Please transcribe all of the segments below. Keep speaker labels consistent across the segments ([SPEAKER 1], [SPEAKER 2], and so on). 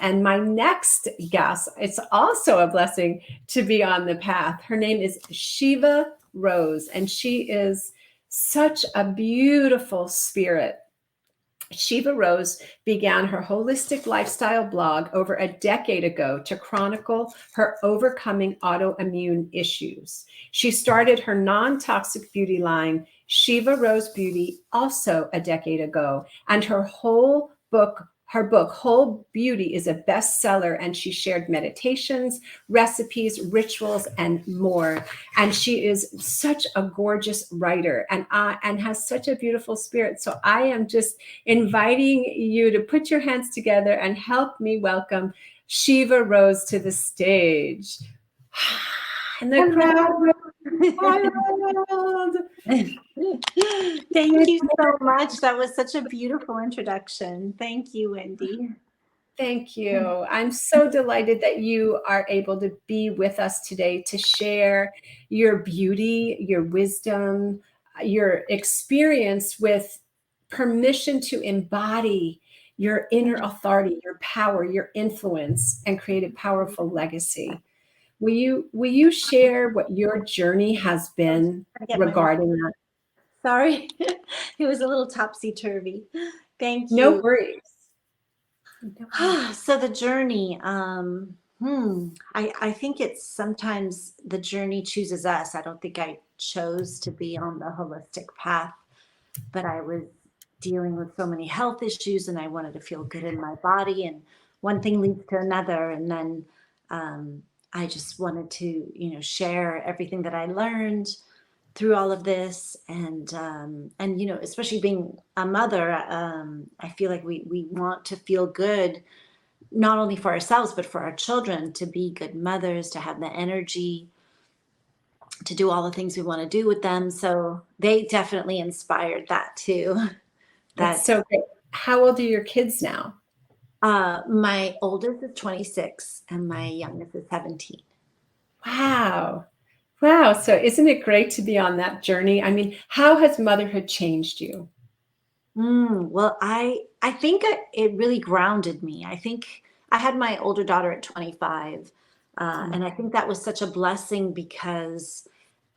[SPEAKER 1] And my next guest, it's also a blessing to be on the path. Her name is Shiva Rose, and she is such a beautiful spirit. Shiva Rose began her holistic lifestyle blog over a decade ago to chronicle her overcoming autoimmune issues. She started her non-toxic beauty line, Shiva Rose Beauty, also a decade ago, and her book, Whole Beauty, is a bestseller, and she shared meditations, recipes, rituals, and more. And she is such a gorgeous writer and has such a beautiful spirit. So I am just inviting you to put your hands together and help me welcome Shiva Rose to the stage. And the crowd wild.
[SPEAKER 2] Thank you so much. That was such a beautiful introduction. Thank you, Wendy.
[SPEAKER 1] Thank you. I'm so delighted that you are able to be with us today to share your beauty, your wisdom, your experience with permission to embody your inner authority, your power, your influence, and create a powerful legacy. Will you share what your journey has been regarding that?
[SPEAKER 2] Sorry, it was a little topsy-turvy. Thank you.
[SPEAKER 1] No worries.
[SPEAKER 2] So the journey, I think it's sometimes the journey chooses us. I don't think I chose to be on the holistic path, but I was dealing with so many health issues and I wanted to feel good in my body, and one thing leads to another. And then I just wanted to, share everything that I learned through all of this. And especially being a mother, I feel like we want to feel good, not only for ourselves, but for our children, to be good mothers, to have the energy to do all the things we want to do with them. So they definitely inspired that too.
[SPEAKER 1] That's so great. How old are your kids now?
[SPEAKER 2] My oldest is 26 and my youngest is 17.
[SPEAKER 1] Wow. Wow. So isn't it great to be on that journey? I mean, how has motherhood changed you?
[SPEAKER 2] Well, I think it really grounded me. I think I had my older daughter at 25. And I think that was such a blessing because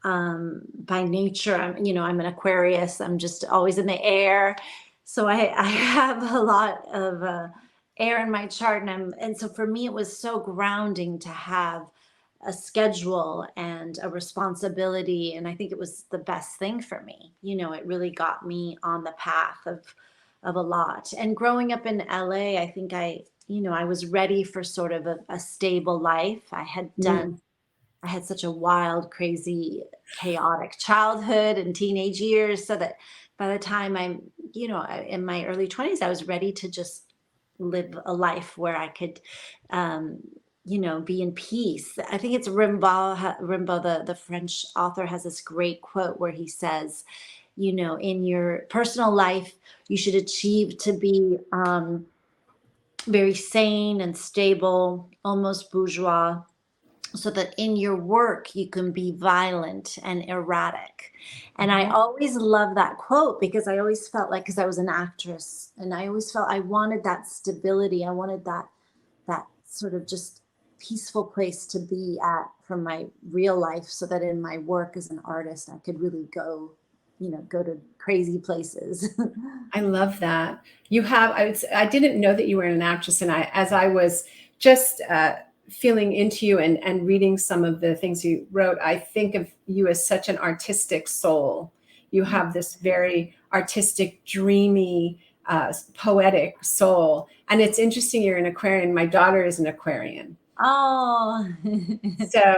[SPEAKER 2] by nature, I'm an Aquarius. I'm just always in the air. So I have a lot of air in my chart. And so for me, it was so grounding to have a schedule and a responsibility. And I think it was the best thing for me. It really got me on the path of a lot. And growing up in LA, I think I was ready for sort of a stable life. I had such a wild, crazy, chaotic childhood and teenage years, so that by the time I'm, in my early 20s, I was ready to just live a life where I could, be in peace. I think it's Rimbaud, the French author, has this great quote where he says, in your personal life, you should achieve to be very sane and stable, almost bourgeois, so that in your work you can be violent and erratic. And I always love that quote because I always felt like, because I was an actress, and I always felt I wanted that stability. I wanted that sort of just peaceful place to be at from my real life, so that in my work as an artist, I could really go to crazy places.
[SPEAKER 1] I love that. I didn't know that you were an actress. And as I was just feeling into you and reading some of the things you wrote, I think of you as such an artistic soul. You have this very artistic, dreamy, poetic soul. And it's interesting, you're an Aquarian. My daughter is an Aquarian.
[SPEAKER 2] Oh,
[SPEAKER 1] so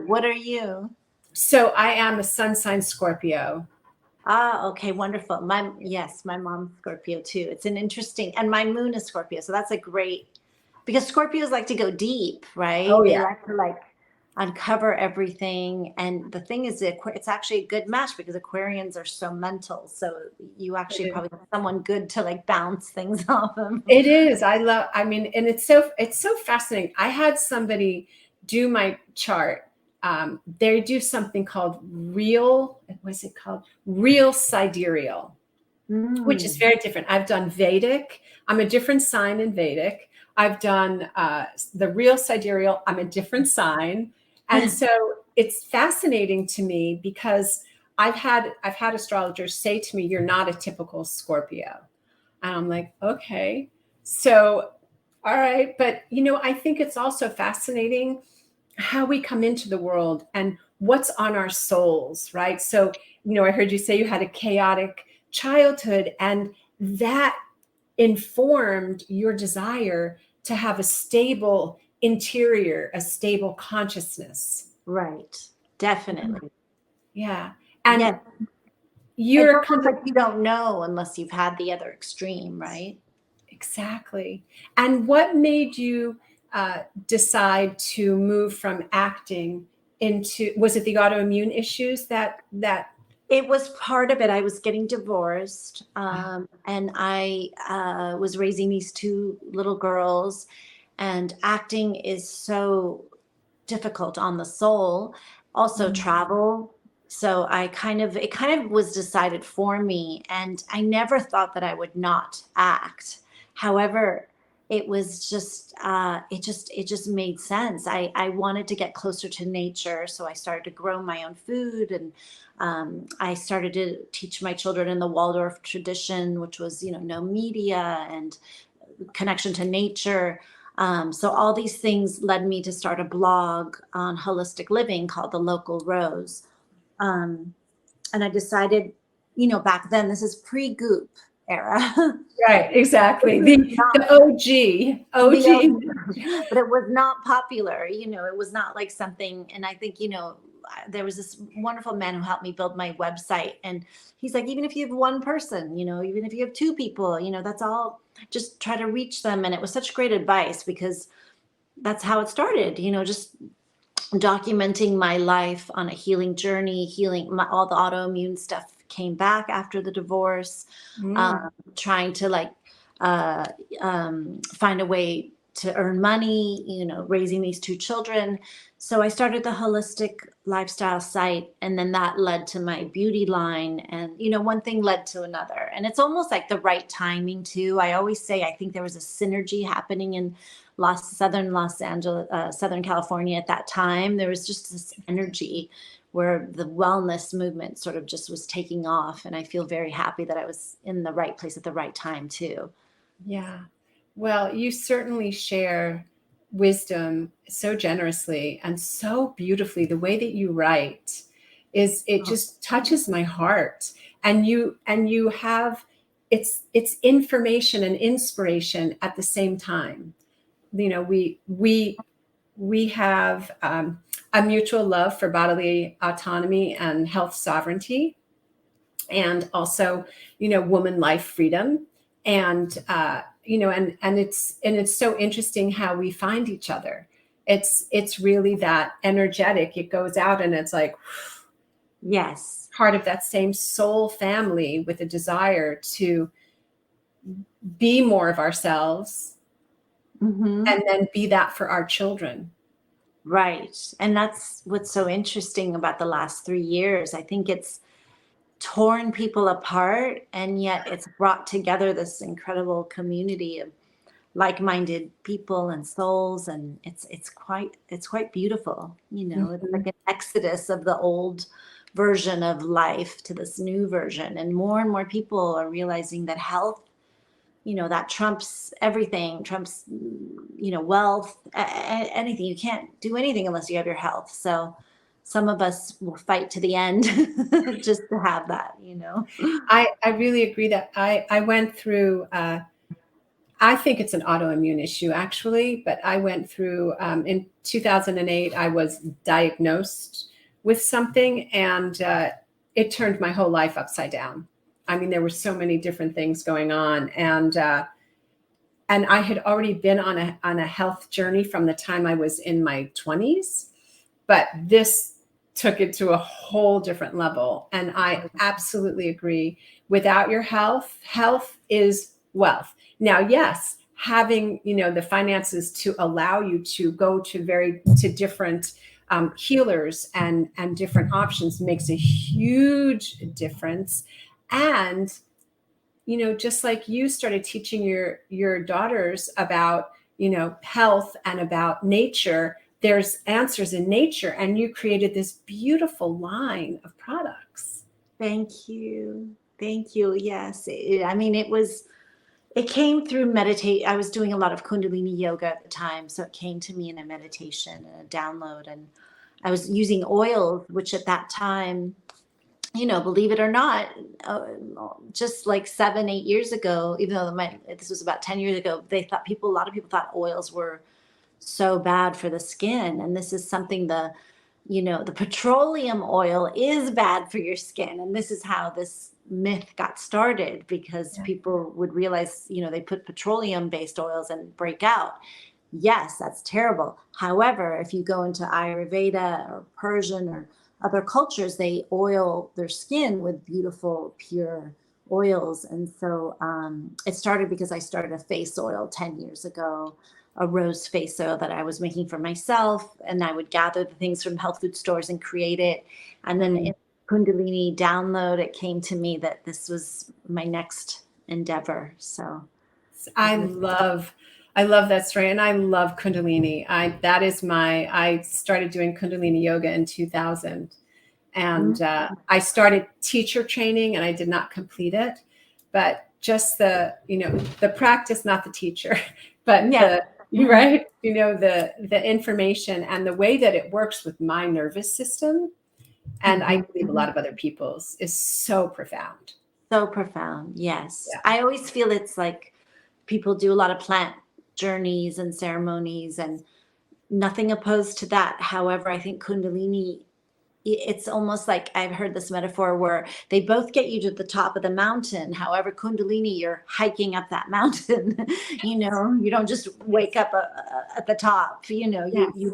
[SPEAKER 2] what are you?
[SPEAKER 1] So I am a sun sign Scorpio.
[SPEAKER 2] Okay, wonderful. My mom's Scorpio too. It's an interesting, and my moon is Scorpio. So that's a great, because Scorpios like to go deep, right?
[SPEAKER 1] Oh,
[SPEAKER 2] They
[SPEAKER 1] yeah.
[SPEAKER 2] like to uncover everything. And the thing is, it's actually a good match because Aquarians are so mental. So you actually probably have someone good to bounce things off of.
[SPEAKER 1] It is. And it's so fascinating. I had somebody do my chart. They do something called real sidereal, which is very different. I've done Vedic. I'm a different sign in Vedic. I've done the real sidereal. I'm a different sign. And so it's fascinating to me because I've had astrologers say to me, you're not a typical Scorpio. And I'm like, okay. So, all right. But, I think it's also fascinating how we come into the world and what's on our souls, right? So, I heard you say you had a chaotic childhood, and that informed your desire to have a stable interior, a stable consciousness.
[SPEAKER 2] Right. Definitely.
[SPEAKER 1] Yeah.
[SPEAKER 2] Yeah.
[SPEAKER 1] And
[SPEAKER 2] It's
[SPEAKER 1] you're
[SPEAKER 2] almost like you don't know unless you've had the other extreme, right?
[SPEAKER 1] exactly. And what made you decide to move from acting into, was it the autoimmune issues that
[SPEAKER 2] It was part of it. I was getting divorced, and I was raising these two little girls, and acting is so difficult on the soul. Also, travel. So it kind of was decided for me, and I never thought that I would not act. However, it was just it just made sense. I wanted to get closer to nature, so I started to grow my own food, and I started to teach my children in the Waldorf tradition, which was, no media and connection to nature. So all these things led me to start a blog on holistic living called The Local Rose. Um, and I decided, back then, this is pre-Goop era.
[SPEAKER 1] right, exactly.
[SPEAKER 2] This is
[SPEAKER 1] The OG,
[SPEAKER 2] the
[SPEAKER 1] OG.
[SPEAKER 2] but it was not popular. It was not like something. And I think, there was this wonderful man who helped me build my website, and he's like, even if you have one person, even if you have two people, that's all, just try to reach them. And it was such great advice, because that's how it started, just documenting my life on a healing journey. All the autoimmune stuff came back after the divorce. Trying to uh, find a way to earn money, raising these two children. So I started the holistic lifestyle site, and then that led to my beauty line. And, one thing led to another. And it's almost like the right timing too. I always say, I think there was a synergy happening in Southern Los Angeles, Southern California at that time. There was just this energy where the wellness movement sort of just was taking off. And I feel very happy that I was in the right place at the right time too.
[SPEAKER 1] Yeah. Well, you certainly share wisdom so generously and so beautifully. The way that you write it just touches my heart. And you have, it's information and inspiration at the same time. We have a mutual love for bodily autonomy and health sovereignty, and also, woman life freedom. And and it's so interesting how we find each other. It's really that energetic. It goes out and it's like,
[SPEAKER 2] Yes.
[SPEAKER 1] part of that same soul family with a desire to be more of ourselves,
[SPEAKER 2] Mm-hmm.
[SPEAKER 1] and then be that for our children.
[SPEAKER 2] Right. And that's what's so interesting about the last 3 years. I think it's torn people apart, and yet it's brought together this incredible community of like-minded people and souls. And it's quite beautiful. It's like an exodus of the old version of life to this new version. And more people are realizing that health, that trumps everything, trumps, wealth, anything. You can't do anything unless you have your health. So some of us will fight to the end just to have that.
[SPEAKER 1] I really agree that I went through, I think it's an autoimmune issue actually, but I went through, in 2008, I was diagnosed with something, and it turned my whole life upside down. I mean, there were so many different things going on, and I had already been on a health journey from the time I was in my 20s, but this took it to a whole different level. And I absolutely agree. Without your health, health is wealth. Now, yes, having, the finances to allow you to go to different healers and different options makes a huge difference. And just like you started teaching your daughters about health and about nature, there's answers in nature, and you created this beautiful line of products.
[SPEAKER 2] Thank you. Thank you. Yes. I mean, it came through meditate. I was doing a lot of Kundalini yoga at the time. So it came to me in a meditation and a download. And I was using oils, which at that time, believe it or not, just like 7, 8 years ago, even though this was about 10 years ago, a lot of people thought oils were so bad for the skin. And this is something the petroleum oil is bad for your skin. And this is how this myth got started, because people would realize, they put petroleum based oils and break out. Yes, that's terrible. However, if you go into Ayurveda or Persian or other cultures, they oil their skin with beautiful, pure oils. And so it started because I started a face oil 10 years ago, a rose face oil that I was making for myself. And I would gather the things from health food stores and create it. And then in Kundalini download, it came to me that this was my next endeavor. So
[SPEAKER 1] I love that story. And I love Kundalini. I started doing Kundalini yoga in 2000. And I started teacher training, and I did not complete it, but just the practice, not the teacher, but the information and the way that it works with my nervous system. And I believe a lot of other people's is so profound.
[SPEAKER 2] So profound. Yes.
[SPEAKER 1] Yeah.
[SPEAKER 2] I always feel it's like people do a lot of plant journeys and ceremonies, and nothing opposed to that. However, I think Kundalini, it's almost like, I've heard this metaphor where they both get you to the top of the mountain. However, Kundalini, you're hiking up that mountain. You don't just wake up at the top. You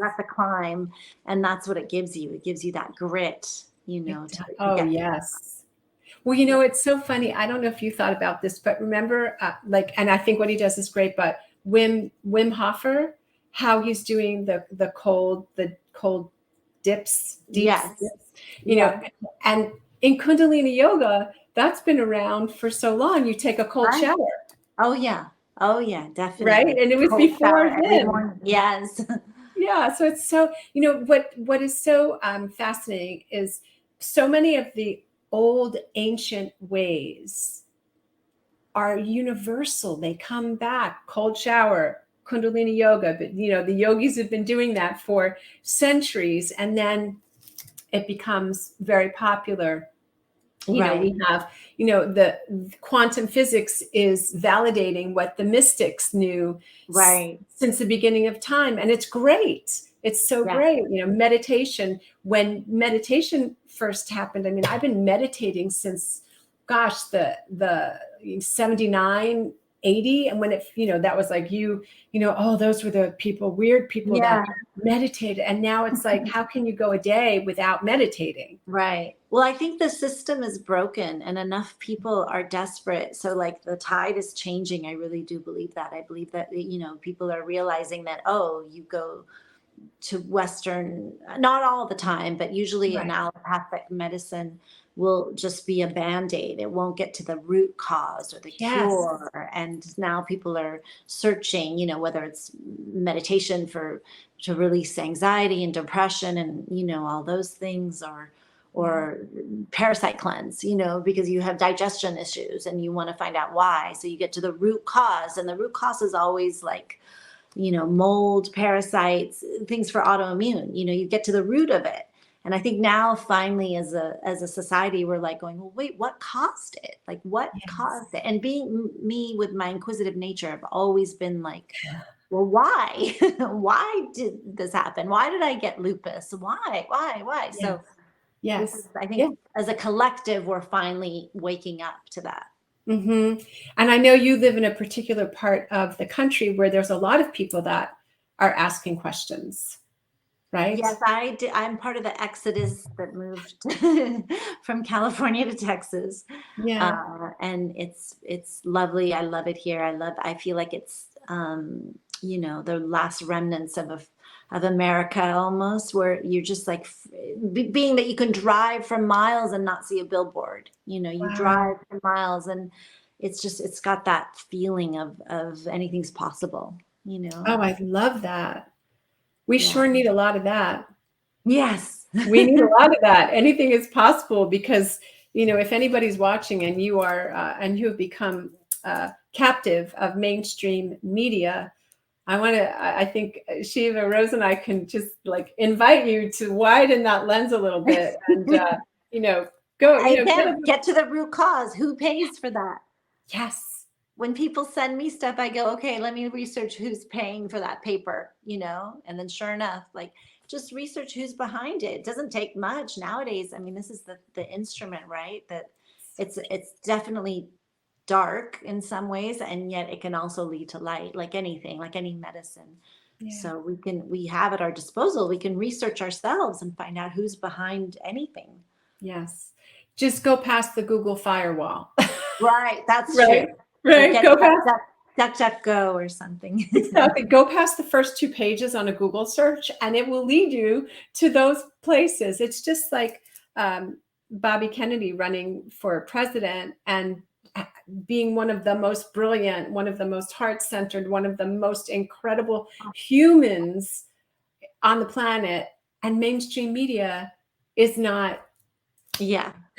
[SPEAKER 2] have to climb, and that's what it gives you. It gives you that grit.
[SPEAKER 1] Yes. Well, it's so funny. I don't know if you thought about this, but remember, and I think what he does is great. But Wim Hofer, how he's doing the cold dips,
[SPEAKER 2] yes,
[SPEAKER 1] and in Kundalini yoga, that's been around for so long. You take a cold shower.
[SPEAKER 2] Oh yeah, definitely.
[SPEAKER 1] Right, and it was cold before him.
[SPEAKER 2] Yes.
[SPEAKER 1] Yeah. So it's so what is so fascinating is so many of the old ancient ways are universal. They come back. Cold shower, Kundalini yoga, but the yogis have been doing that for centuries, and then it becomes very popular. We have the quantum physics is validating what the mystics knew since the beginning of time, and it's great. It's so great. Meditation, when meditation first happened, I mean, I've been meditating since the 79, 80. And when that was like, those were the weird people that meditated. And now it's like, how can you go a day without meditating?
[SPEAKER 2] Right. Well, I think the system is broken and enough people are desperate. So like the tide is changing. I really do believe that. I believe that, people are realizing that, you go to Western, not all the time, but usually an allopathic medicine will just be a Band-Aid. It won't get to the root cause or the cure. And now people are searching, whether it's meditation to release anxiety and depression and, all those things, or parasite cleanse, because you have digestion issues and you want to find out why. So you get to the root cause, and the root cause is always like, mold, parasites, things for autoimmune. You get to the root of it. And I think now finally as a society, we're like going, well, wait, what caused it? Like what caused it? And being me with my inquisitive nature, I've always been like, well, why? Why did this happen? Why did I get lupus? Why?
[SPEAKER 1] Yes.
[SPEAKER 2] So I think as a collective, we're finally waking up to that.
[SPEAKER 1] Mm-hmm. And I know you live in a particular part of the country where there's a lot of people that are asking questions, right?
[SPEAKER 2] Yes, I did. I'm part of the exodus that moved from California to Texas.
[SPEAKER 1] Yeah.
[SPEAKER 2] And it's lovely. I love it here. I feel like it's, the last remnants of America almost, where you're just like being that you can drive for miles and not see a billboard. You drive for miles and it's got that feeling of anything's possible.
[SPEAKER 1] Oh, I love that. We sure need a lot of that.
[SPEAKER 2] Yes.
[SPEAKER 1] We need a lot of that. Anything is possible because, if anybody's watching and you are, and you have become captive of mainstream media, I think Shiva Rose and I can just like invite you to widen that lens a little bit and, go,
[SPEAKER 2] Get to the root cause. Who pays for that?
[SPEAKER 1] Yes.
[SPEAKER 2] When people send me stuff, I go, okay, let me research who's paying for that paper, and then sure enough, like just research who's behind it. It doesn't take much nowadays. I mean, this is the instrument, right? That it's definitely dark in some ways, and yet it can also lead to light, like anything, like any medicine.
[SPEAKER 1] Yeah.
[SPEAKER 2] So we have at our disposal, we can research ourselves and find out who's behind anything.
[SPEAKER 1] Yes. Just go past the Google firewall.
[SPEAKER 2] Right. That's
[SPEAKER 1] Right.
[SPEAKER 2] true.
[SPEAKER 1] Right. Go past
[SPEAKER 2] DuckDuckGo or something.
[SPEAKER 1] Exactly. Go past the first 2 pages on a Google search and it will lead you to those places. It's just like Bobby Kennedy running for president and being one of the most brilliant, one of the most heart-centered, one of the most incredible humans on the planet. And mainstream media is not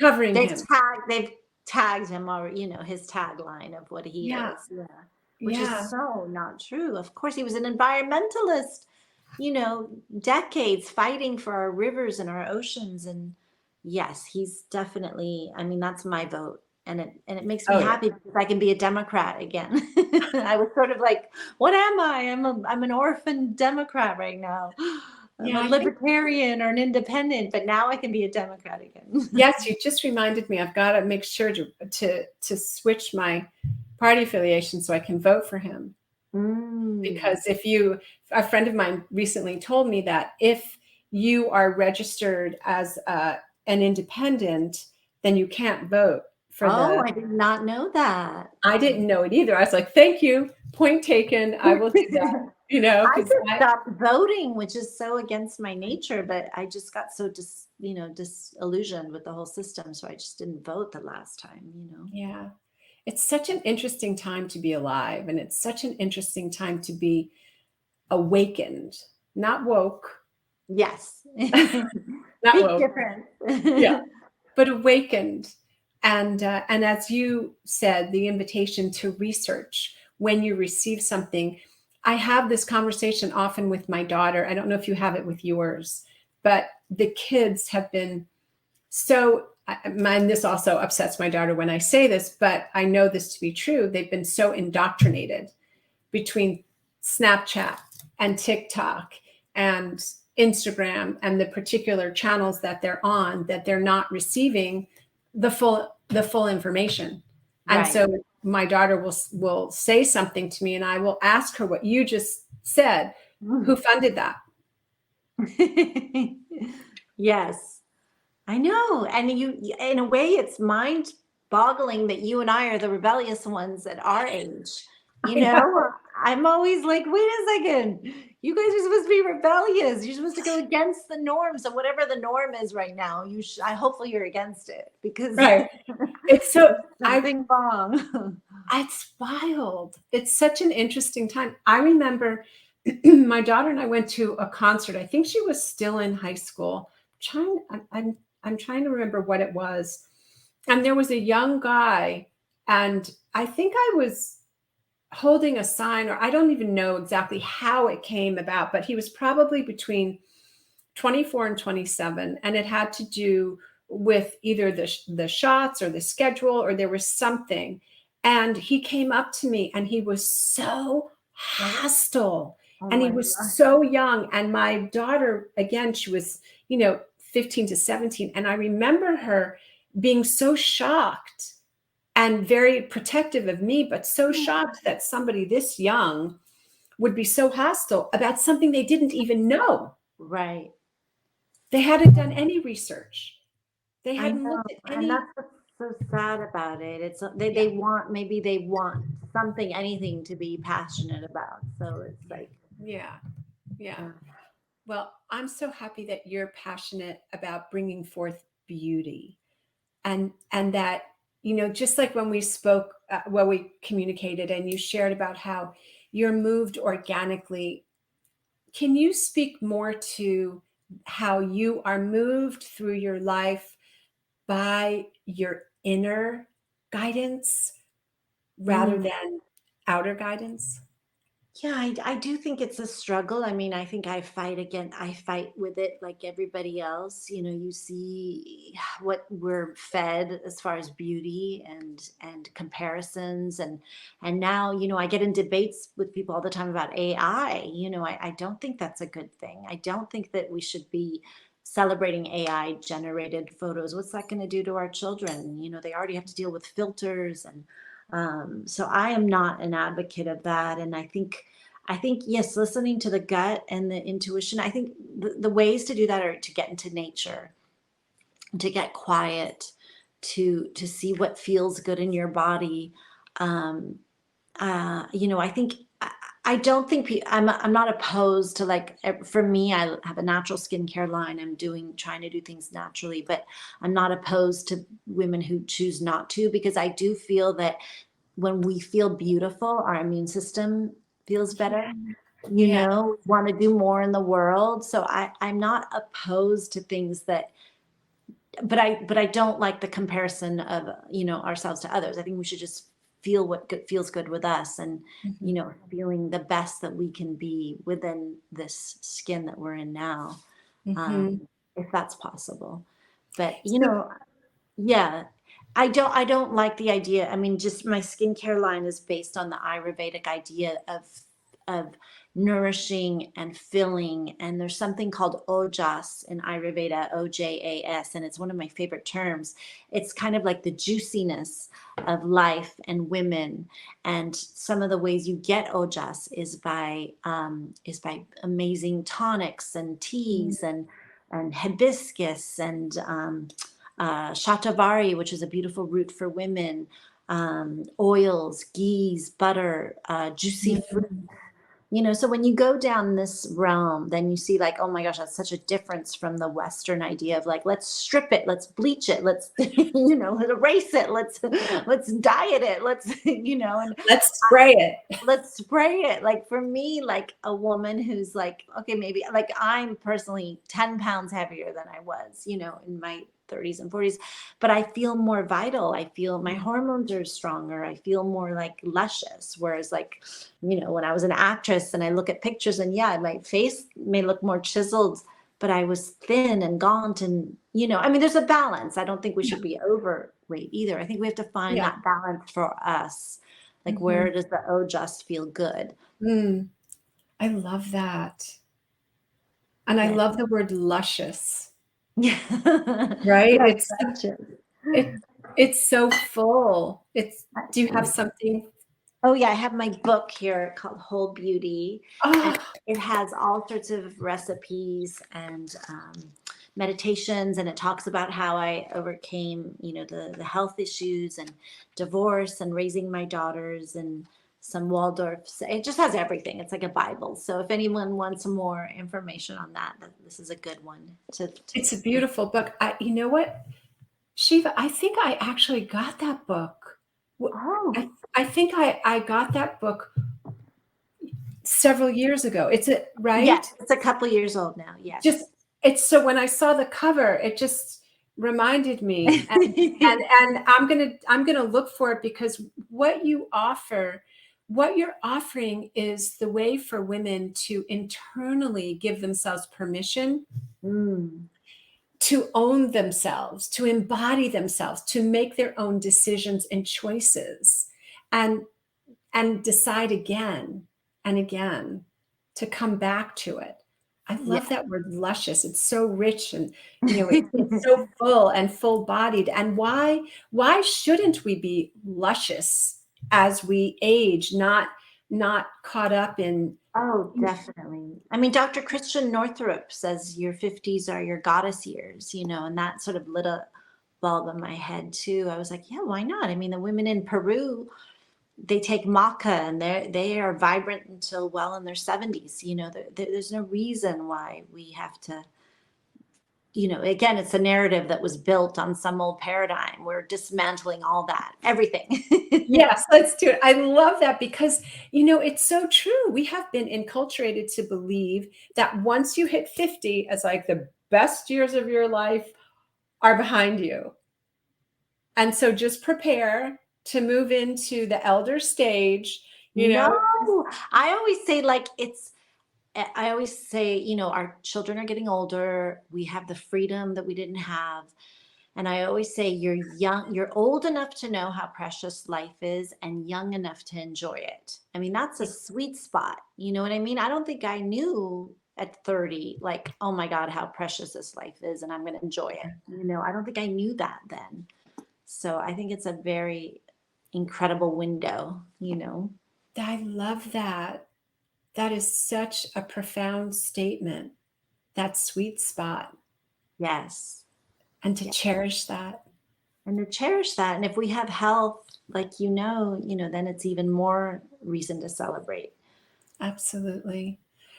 [SPEAKER 1] covering him.
[SPEAKER 2] They've tagged him, or his tagline of what he is. Which is so not true. Of course, he was an environmentalist, decades fighting for our rivers and our oceans. And yes, he's definitely, I mean, that's my vote. And it makes me happy because I can be a Democrat again. I was sort of like, what am I? I'm an orphan Democrat right now. I'm a libertarian or an independent, but now I can be a Democrat again.
[SPEAKER 1] Yes, you just reminded me. I've got to make sure to switch my party affiliation so I can vote for him. Because a friend of mine recently told me that if you are registered as an independent, then you can't vote for
[SPEAKER 2] I did not know that.
[SPEAKER 1] I didn't know it either. I was like, thank you. Point taken. I will do that.
[SPEAKER 2] I just stopped voting, which is so against my nature, but I just got so disillusioned with the whole system. So I just didn't vote the last time,
[SPEAKER 1] Yeah. It's such an interesting time to be alive. And it's such an interesting time to be awakened, not woke.
[SPEAKER 2] Yes.
[SPEAKER 1] Not
[SPEAKER 2] Big
[SPEAKER 1] woke.
[SPEAKER 2] difference.
[SPEAKER 1] Yeah. But awakened. And as you said, the invitation to research when you receive something. I have this conversation often with my daughter. I don't know if you have it with yours, but the kids have been so, and this also upsets my daughter when I say this, but I know this to be true. They've been so indoctrinated between Snapchat and TikTok and Instagram and the particular channels that they're on, that they're not receiving the full information. And so my daughter will say something to me and I will ask her what you just said. Who funded that?
[SPEAKER 2] Yes, I know. And in a way, it's mind boggling that you and I are the rebellious ones at our age. I'm always like, wait a second. You guys are supposed to be rebellious. You're supposed to go against the norm. So whatever the norm is right now, hopefully you're against it because
[SPEAKER 1] it's so
[SPEAKER 2] something wrong.
[SPEAKER 1] It's wild. It's such an interesting time. I remember my daughter and I went to a concert. I think she was still in high school. I'm trying to remember what it was. And there was a young guy, and I think I was holding a sign, or I don't even know exactly how it came about, but he was probably between 24 and 27, and it had to do with either the shots or the schedule, or there was something. And he came up to me and he was so hostile and he was so young. And my daughter, again, she was, 15 to 17. And I remember her being so shocked and very protective of me, but so shocked that somebody this young would be so hostile about something they didn't even know.
[SPEAKER 2] Right.
[SPEAKER 1] They hadn't done any research. They hadn't looked at any.
[SPEAKER 2] And that's what's so sad about it. It's they want something, anything to be passionate about. So it's like,
[SPEAKER 1] yeah. Well, I'm so happy that you're passionate about bringing forth beauty, and that, just like when we spoke, we communicated, and you shared about how you're moved organically. Can you speak more to how you are moved through your life by your inner guidance rather
[SPEAKER 2] Mm.
[SPEAKER 1] than outer guidance?
[SPEAKER 2] Yeah, I do think it's a struggle. I mean, I think I fight with it like everybody else. You know, you see what we're fed as far as beauty and comparisons and now, you know, I get in debates with people all the time about AI. You know, I don't think that's a good thing. I don't think that we should be celebrating AI generated photos. What's that going to do to our children? You know, they already have to deal with filters and so I am not an advocate of that. And I think, yes, listening to the gut and the intuition, I think the ways to do that are to get into nature, to get quiet, to see what feels good in your body. Um, you know, I think I don't think I'm not opposed to like for me, I have a natural skincare line. I'm trying to do things naturally, but I'm not opposed to women who choose not to because I do feel that when we feel beautiful, our immune system feels better.
[SPEAKER 1] Yeah.
[SPEAKER 2] You
[SPEAKER 1] Yeah.
[SPEAKER 2] know, want to do more in the world. So I'm not opposed to things that, but I don't like the comparison of, you know, ourselves to others. I think we should just feel what feels good with us and, you
[SPEAKER 1] Mhm.
[SPEAKER 2] know, feeling the best that we can be within this skin that we're in now,
[SPEAKER 1] Mhm.
[SPEAKER 2] if that's possible. But, you
[SPEAKER 1] So
[SPEAKER 2] know, yeah. I don't like the idea. I mean, just my skincare line is based on the Ayurvedic idea of nourishing and filling. And there's something called ojas in Ayurveda, OJAS, and it's one of my favorite terms. It's kind of like the juiciness of life and women. And some of the ways you get ojas is by amazing tonics and
[SPEAKER 1] mm,
[SPEAKER 2] teas and hibiscus and shatavari, which is a beautiful root for women, oils, ghees, butter, juicy fruit.
[SPEAKER 1] mm,
[SPEAKER 2] You know, so when you go down this realm, then you see like, oh my gosh, that's such a difference from the Western idea of like, let's strip it, let's bleach it, let's, you know, let's erase it, let's diet it, let's, you know, and
[SPEAKER 1] let's spray it.
[SPEAKER 2] let's spray it. Like for me, like a woman who's like, okay, maybe like I'm personally 10 pounds heavier than I was, you know, in my 30s and 40s, but I feel more vital. I feel my hormones are stronger. I feel more like luscious. Whereas like, you know, when I was an actress and I look at pictures and yeah, my face may look more chiseled, but I was thin and gaunt and, you know, I mean, there's a balance. I don't think we
[SPEAKER 1] Yeah.
[SPEAKER 2] should be overweight either. I think we have to find
[SPEAKER 1] Yeah.
[SPEAKER 2] that balance for us. Like, where
[SPEAKER 1] Mhm.
[SPEAKER 2] does the O just feel good?
[SPEAKER 1] Mm, I love that. And I
[SPEAKER 2] Yeah.
[SPEAKER 1] love the word luscious,
[SPEAKER 2] Yeah.
[SPEAKER 1] right?
[SPEAKER 2] Yes,
[SPEAKER 1] It's
[SPEAKER 2] gotcha.
[SPEAKER 1] it it's so full. It's do you have
[SPEAKER 2] Absolutely.
[SPEAKER 1] something?
[SPEAKER 2] Oh, yeah, I have my book here called Whole Beauty, and
[SPEAKER 1] Oh,
[SPEAKER 2] it has all sorts of recipes and meditations, and it talks about how I overcame, you know, the health issues and divorce and raising my daughters and some Waldorfs. It just has everything. It's like a Bible. So if anyone wants some more information on that, this is a good one to
[SPEAKER 1] it's a beautiful book. You know what, Shiva, I think I actually got that book.
[SPEAKER 2] Oh,
[SPEAKER 1] I think I got that book several years ago. It's a
[SPEAKER 2] yes,
[SPEAKER 1] right?
[SPEAKER 2] it's a couple years old now.
[SPEAKER 1] Just
[SPEAKER 2] Yes.
[SPEAKER 1] it's so when I saw the cover, it just reminded me and I'm gonna look for it because what you offer, what you're offering is the way for women to internally give themselves permission
[SPEAKER 2] Mm.
[SPEAKER 1] to own themselves, to embody themselves, to make their own decisions and choices, and decide again and again to come back to it. I
[SPEAKER 2] Yeah.
[SPEAKER 1] love that word luscious. It's so rich and it's so full and full bodied. And why shouldn't we be luscious as we age, not caught up in
[SPEAKER 2] Oh, definitely. I mean, Dr. Christian Northrup says your 50s are your goddess years, you know, and that sort of lit a bulb in my head too. I was like, yeah, why not? I mean, the women in Peru, they take maca and they are vibrant until well in their 70s. You know, there's no reason why we have to again, it's a narrative that was built on some old paradigm. We're dismantling all that, everything.
[SPEAKER 1] Yes, let's do it. I love that because, it's so true. We have been enculturated to believe that once you hit 50, as like the best years of your life are behind you. And so just prepare to move into the elder stage,
[SPEAKER 2] No, I always say like I always say, our children are getting older. We have the freedom that we didn't have. And I always say you're young, you're old enough to know how precious life is and young enough to enjoy it. I mean, that's a sweet spot. You know what I mean? I don't think I knew at 30, like, oh my God, how precious this life is and I'm going to enjoy it. I don't think I knew that then. So I think it's a very incredible window.
[SPEAKER 1] I love that. That is such a profound statement, that sweet spot,
[SPEAKER 2] Yes.
[SPEAKER 1] and to
[SPEAKER 2] Yeah.
[SPEAKER 1] cherish that.
[SPEAKER 2] And to cherish that. And if we have health, like, then it's even more reason to celebrate.
[SPEAKER 1] Absolutely.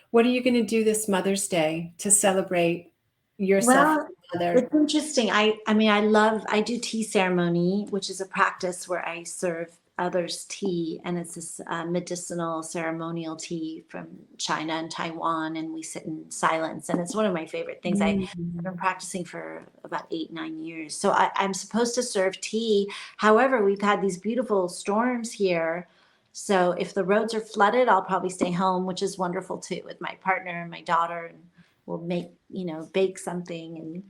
[SPEAKER 1] What are you going to do this Mother's Day to celebrate yourself
[SPEAKER 2] Well,
[SPEAKER 1] as a mother?
[SPEAKER 2] it's interesting. I mean, I do tea ceremony, which is a practice where I serve others tea, and it's this medicinal ceremonial tea from China and Taiwan, and we sit in silence, and it's one of my favorite things. I've been practicing for about 8, 9 years. So I'm supposed to serve tea. However, we've had these beautiful storms here. So if the roads are flooded, I'll probably stay home, which is wonderful too, with my partner and my daughter, and we'll bake something. And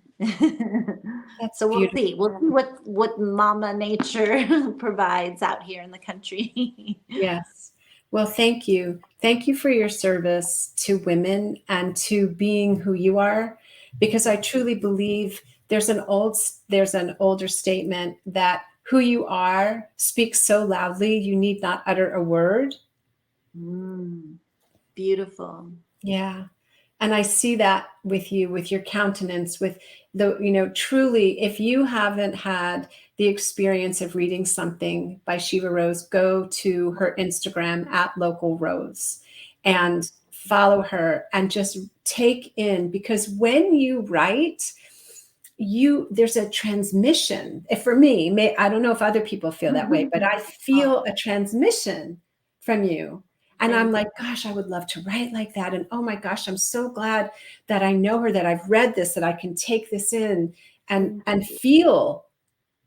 [SPEAKER 1] That's
[SPEAKER 2] so we'll
[SPEAKER 1] beautiful.
[SPEAKER 2] see. We'll see what Mama Nature provides out here in the country.
[SPEAKER 1] Yes. Well, thank you. Thank you for your service to women and to being who you are, because I truly believe there's an older statement that who you are speaks so loudly you need not utter a word.
[SPEAKER 2] Beautiful.
[SPEAKER 1] Yeah. And I see that with you, with your countenance, with truly, if you haven't had the experience of reading something by Shiva Rose, go to her Instagram at Local Rose and follow her and just take in, because when you write, there's a transmission. For me, I don't know if other people feel that way, but I feel a transmission from you. And I'm like, gosh, I would love to write like that. And oh my gosh, I'm so glad that I know her, that I've read this, that I can take this in and feel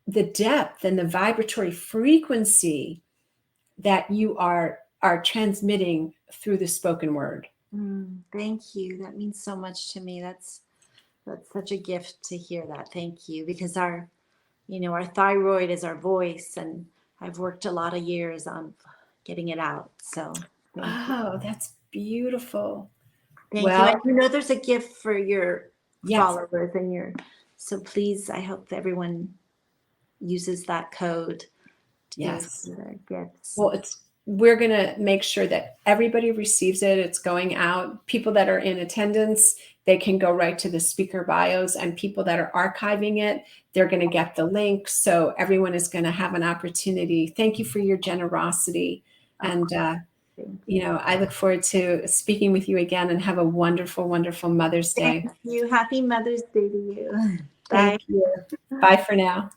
[SPEAKER 1] the depth and the vibratory frequency that you are transmitting through the spoken word.
[SPEAKER 2] Thank you. That means so much to me. That's such a gift to hear that. Thank you. Because our thyroid is our voice, and I've worked a lot of years on getting it out. So thank you.
[SPEAKER 1] Oh, that's beautiful.
[SPEAKER 2] Thank you. And there's a gift for your followers so please, I hope that everyone uses that code to their gifts.
[SPEAKER 1] Well, we're going to make sure that everybody receives it. It's going out. People that are in attendance, they can go right to the speaker bios, and people that are archiving it, they're going to get the link. So everyone is going to have an opportunity. Thank you for your generosity. And, I look forward to speaking with you again, and have a wonderful, wonderful Mother's Day.
[SPEAKER 2] Thank you. Happy Mother's Day to you. Bye.
[SPEAKER 1] Thank you. Bye for now.